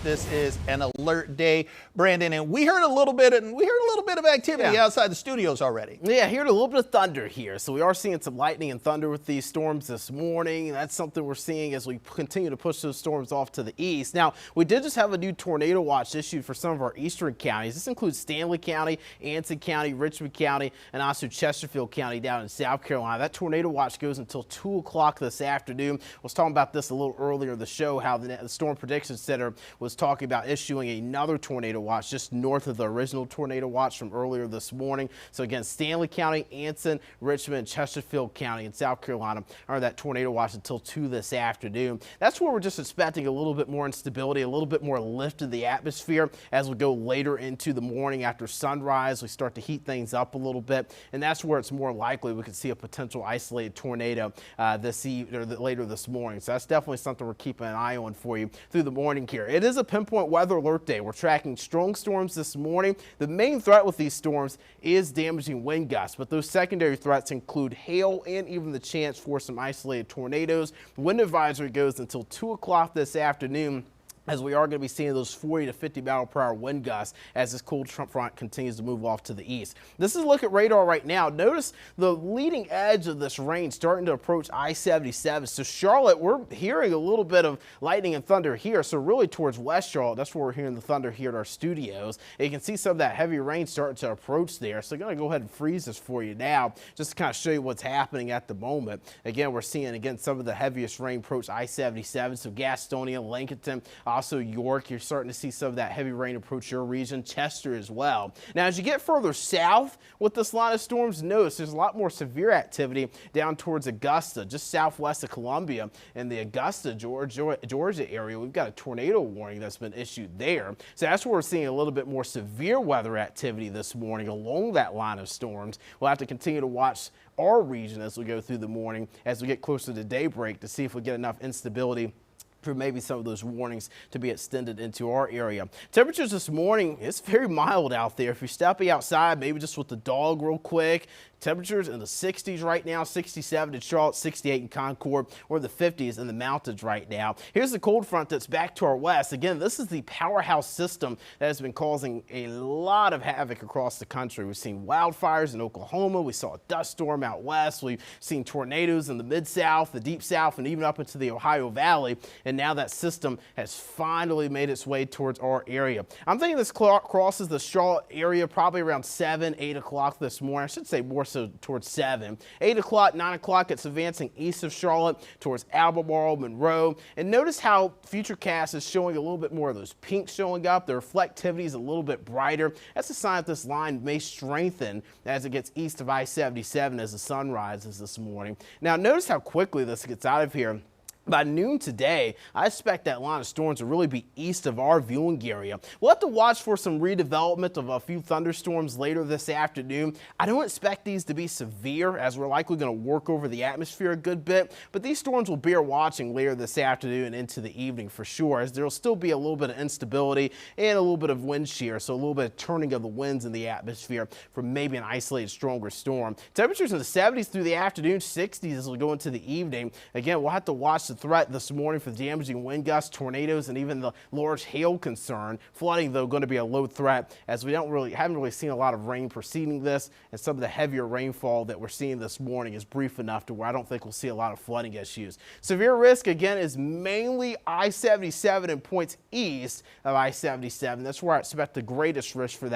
This is an alert day, Brandon, and we heard a little bit of activity outside the studios already. Yeah, heard a little bit of thunder here. So we are seeing some lightning and thunder with these storms this morning. That's something we're seeing as we continue to push those storms off to the east. Now, we did just have a new tornado watch issued for some of our eastern counties. This includes Stanley County, Anson County, Richmond County, and also Chesterfield County down in South Carolina. That tornado watch goes until 2 o'clock this afternoon. I was talking about this a little earlier in the show, how the Storm Prediction Center was talking about issuing another tornado watch just north of the original tornado watch from earlier this morning. So again, Stanley County, Anson, Richmond, Chesterfield County in South Carolina are that tornado watch until 2 this afternoon. That's where we're just expecting a little bit more instability, a little bit more lift in the atmosphere as we go later into the morning after sunrise. We start to heat things up a little bit, and that's where it's more likely we could see a potential isolated tornado later this morning. So that's definitely something we're keeping an eye on for you through the morning here. It is a pinpoint weather alert day. We're tracking strong storms this morning. The main threat with these storms is damaging wind gusts, but those secondary threats include hail and even the chance for some isolated tornadoes. The wind advisory goes until 2 o'clock this afternoon, as we are going to be seeing those 40 to 50 mile per hour wind gusts as this cold front continues to move off to the east. This is a look at radar right now. Notice the leading edge of this range starting to approach I-77. So Charlotte, we're hearing a little bit of lightning and thunder here. So really towards West Charlotte, that's where we're hearing the thunder here at our studios. And you can see some of that heavy rain starting to approach there. So I'm going to go ahead and freeze this for you now, just to kind of show you what's happening at the moment. Again, we're seeing some of the heaviest rain approach I-77. So Gastonia, Lincoln, also York, you're starting to see some of that heavy rain approach your region, Chester as well. Now, as you get further south with this line of storms, notice there's a lot more severe activity down towards Augusta, just southwest of Columbia. In the Augusta, Georgia area, we've got a tornado warning that's been issued there. So that's where we're seeing a little bit more severe weather activity this morning along that line of storms. We'll have to continue to watch our region as we go through the morning, as we get closer to daybreak, to see if we get enough instability for maybe some of those warnings to be extended into our area. Temperatures this morning, it's very mild out there. If you're stepping outside, maybe just with the dog real quick, temperatures in the 60s right now, 67 in Charlotte, 68 in Concord, or the 50s in the mountains right now. Here's the cold front that's back to our west. Again, this is the powerhouse system that has been causing a lot of havoc across the country. We've seen wildfires in Oklahoma. We saw a dust storm out west. We've seen tornadoes in the mid-south, the deep south, and even up into the Ohio Valley. And now that system has finally made its way towards our area. I'm thinking this crosses the Charlotte area probably around 7, 8 o'clock this morning. I should say more so towards 7. 8 o'clock, 9 o'clock, it's advancing east of Charlotte towards Albemarle, Monroe. And notice how Futurecast is showing a little bit more of those pinks showing up. The reflectivity is a little bit brighter. That's a sign that this line may strengthen as it gets east of I-77 as the sun rises this morning. Now, notice how quickly this gets out of here. By noon today, I expect that line of storms to really be east of our viewing area. We'll have to watch for some redevelopment of a few thunderstorms later this afternoon. I don't expect these to be severe, as we're likely going to work over the atmosphere a good bit, but these storms will bear watching later this afternoon and into the evening for sure, as there will still be a little bit of instability and a little bit of wind shear, so a little bit of turning of the winds in the atmosphere for maybe an isolated stronger storm. Temperatures in the 70s through the afternoon, 60s as we go into the evening. Again, we'll have to watch the threat this morning for damaging wind gusts, tornadoes, and even the large hail concern. Flooding, though, going to be a low threat, as we haven't really seen a lot of rain preceding this, and some of the heavier rainfall that we're seeing this morning is brief enough to where I don't think we'll see a lot of flooding issues. Severe risk, again, is mainly I-77 and points east of I-77. That's where I expect the greatest risk for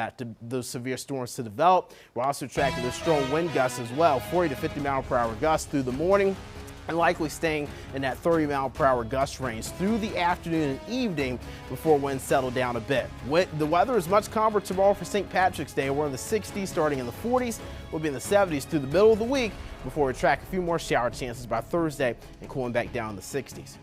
those severe storms to develop. We're also tracking those strong wind gusts as well, 40 to 50 mile per hour gusts through the morning, and likely staying in that 30 mile per hour gust range through the afternoon and evening before winds settle down a bit. The weather is much calmer tomorrow for St. Patrick's Day. We're in the 60s, starting in the 40s. We'll be in the 70s through the middle of the week before we track a few more shower chances by Thursday and cooling back down in the 60s.